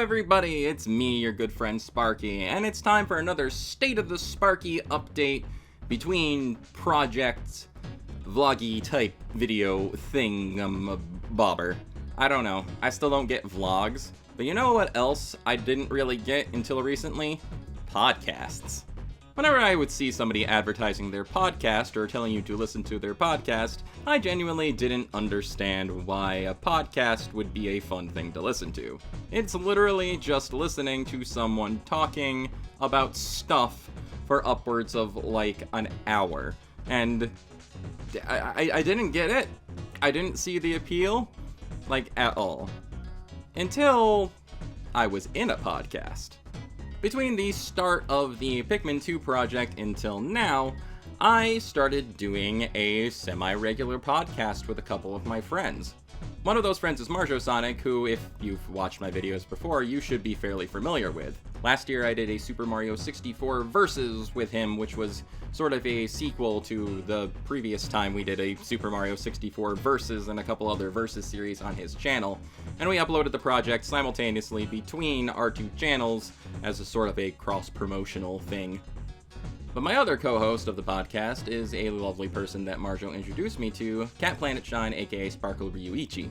everybody, it's me, your good friend Sparky, and it's time for another State of the Sparky update between projects, vloggy type video thing-bobber. I don't know, I still don't get vlogs, but you know what else I didn't really get until recently? Podcasts. Whenever I would see somebody advertising their podcast or telling you to listen to their podcast, I genuinely didn't understand why a podcast would be a fun thing to listen to. It's literally just listening to someone talking about stuff for upwards of like an hour. And I didn't get it. I didn't see the appeal, like, at all. Until I was in a podcast. Between the start of the Pikmin 2 project until now, I started doing a semi-regular podcast with a couple of my friends. One of those friends is Marjosonic, who, if you've watched my videos before, you should be fairly familiar with. Last year I did a Super Mario 64 Versus with him, which was sort of a sequel to the previous time we did a Super Mario 64 Versus and a couple other Versus series on his channel, and we uploaded the project simultaneously between our two channels as a sort of a cross-promotional thing. But my other co-host of the podcast is a lovely person that Marjo introduced me to, Cat Planetshine, aka Sparkle Ryuichi.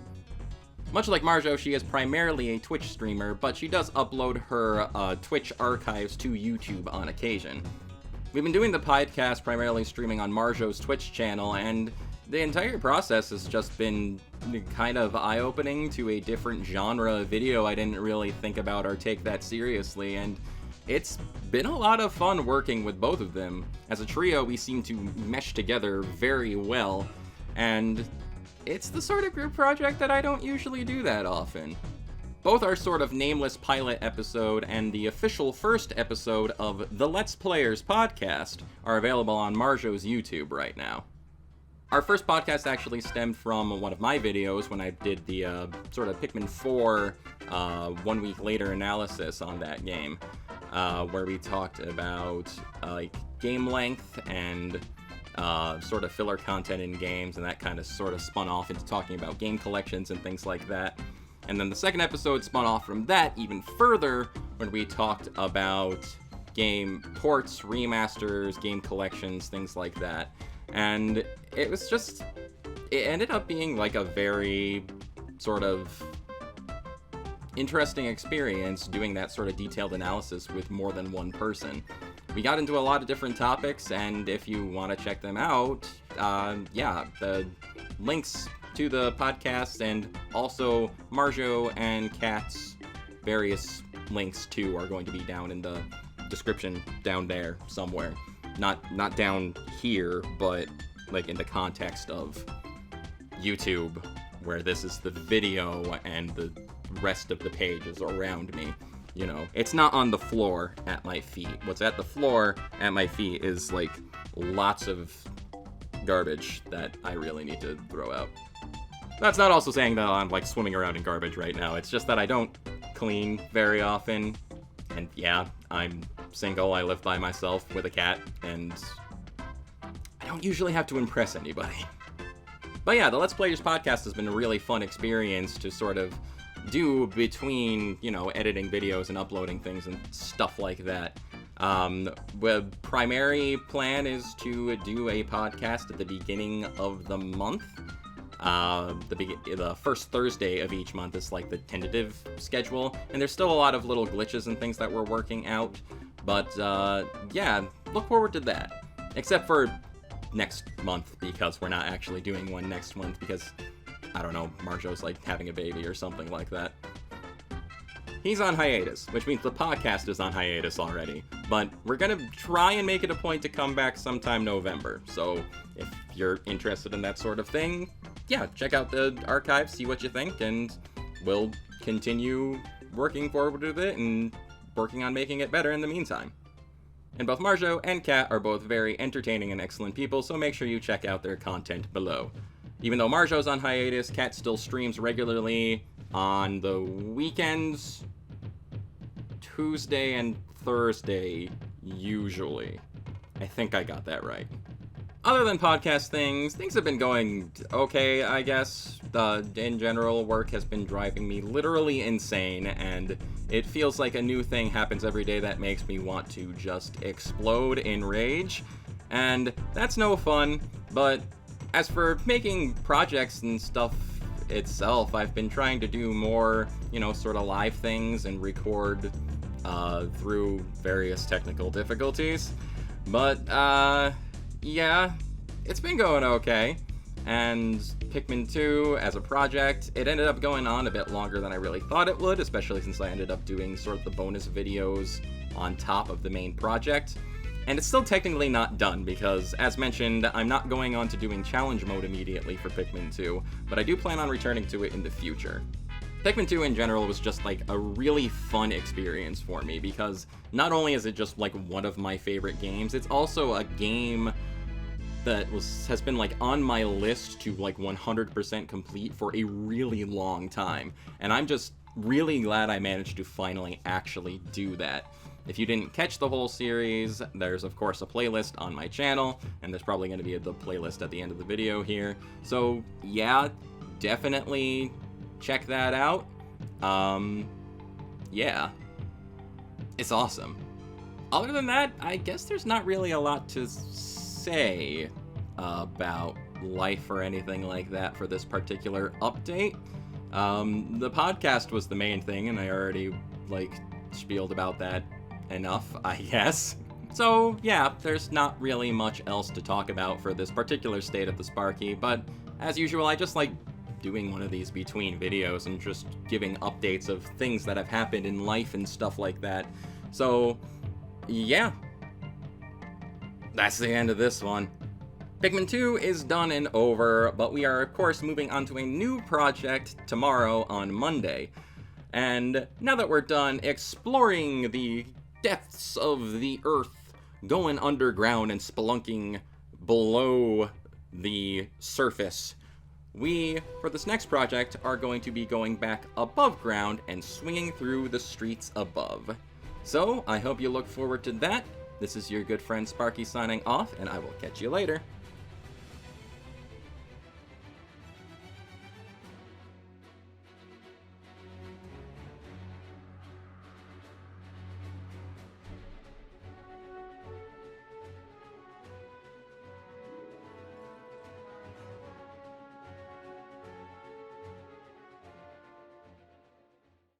Much like Marjo, she is primarily a Twitch streamer, but she does upload her Twitch archives to YouTube on occasion. We've been doing the podcast primarily streaming on Marjo's Twitch channel, and the entire process has just been kind of eye-opening to a different genre of video I didn't really think about or take that seriously, and it's been a lot of fun working with both of them. As a trio, we seem to mesh together very well, and it's the sort of group project that I don't usually do that often. Both our sort of nameless pilot episode and the official first episode of the Let's Players podcast are available on Marjo's YouTube right now. Our first podcast actually stemmed from one of my videos when I did the sort of Pikmin 4 1 week later analysis on that game, where we talked about like game length and sort of filler content in games, and that kind of sort of spun off into talking about game collections and things like that. And then the second episode spun off from that even further when we talked about game ports, remasters, game collections, things like that. And it was just, it ended up being like a very sort of interesting experience doing that sort of detailed analysis with more than one person. We got into a lot of different topics, and if you want to check them out, the links to the podcast and also Marjo and Kat's various links too are going to be down in the description down there somewhere. Not down here, but like in the context of YouTube, where this is the video and the rest of the page is around me. You know, it's not on the floor at my feet. What's at the floor at my feet is like lots of garbage that I really need to throw out. That's not also saying that I'm like swimming around in garbage right now. It's just that I don't clean very often. And yeah, I'm single, I live by myself with a cat, and I don't usually have to impress anybody. But yeah, the Let's Players podcast has been a really fun experience to sort of do between, you know, editing videos and uploading things and stuff like that. The primary plan is to do a podcast at the beginning of the month. The first Thursday of each month is like the tentative schedule, and there's still a lot of little glitches and things that we're working out, but yeah, look forward to that. Except for next month, because we're not actually doing one next month, because, I don't know, Marjo's like having a baby or something like that. He's on hiatus, which means the podcast is on hiatus already, but we're gonna try and make it a point to come back sometime November, so if you're interested in that sort of thing, yeah, check out the archive, see what you think, and we'll continue working forward with it and working on making it better in the meantime. And both Marjo and Kat are both very entertaining and excellent people, so make sure you check out their content below. Even though Marjo's on hiatus, Kat still streams regularly on the weekends, Tuesday and Thursday, usually. I think I got that right. Other than podcast things have been going okay, I guess. in general, work has been driving me literally insane, and it feels like a new thing happens every day that makes me want to just explode in rage, and that's no fun. But as for making projects and stuff itself, I've been trying to do more, sort of live things and record through various technical difficulties. But, yeah, it's been going okay. And Pikmin 2, as a project, it ended up going on a bit longer than I really thought it would, especially since I ended up doing sort of the bonus videos on top of the main project. And it's still technically not done, because, as mentioned, I'm not going on to doing challenge mode immediately for Pikmin 2, but I do plan on returning to it in the future. Pikmin 2 in general was just like a really fun experience for me, because not only is it just like one of my favorite games, it's also a game that has been like on my list to like 100% complete for a really long time, and I'm just really glad I managed to finally actually do that. If you didn't catch the whole series, there's of course a playlist on my channel, and there's probably going to be the playlist at the end of the video here, so yeah, definitely check that out. Yeah, it's awesome. Other than that, I guess there's not really a lot to say about life or anything like that for this particular update. The podcast was the main thing, and I already spieled about that enough, I guess. So yeah, there's not really much else to talk about for this particular state of the Sparky, but as usual, I just like doing one of these between videos and just giving updates of things that have happened in life and stuff like that. So yeah, that's the end of this one. Pikmin 2 is done and over, but we are of course moving on to a new project tomorrow on Monday. And now that we're done exploring the depths of the earth, going underground and spelunking below the surface, we, for this next project, are going to be going back above ground and swinging through the streets above. So, I hope you look forward to that. This is your good friend Sparky signing off, and I will catch you later.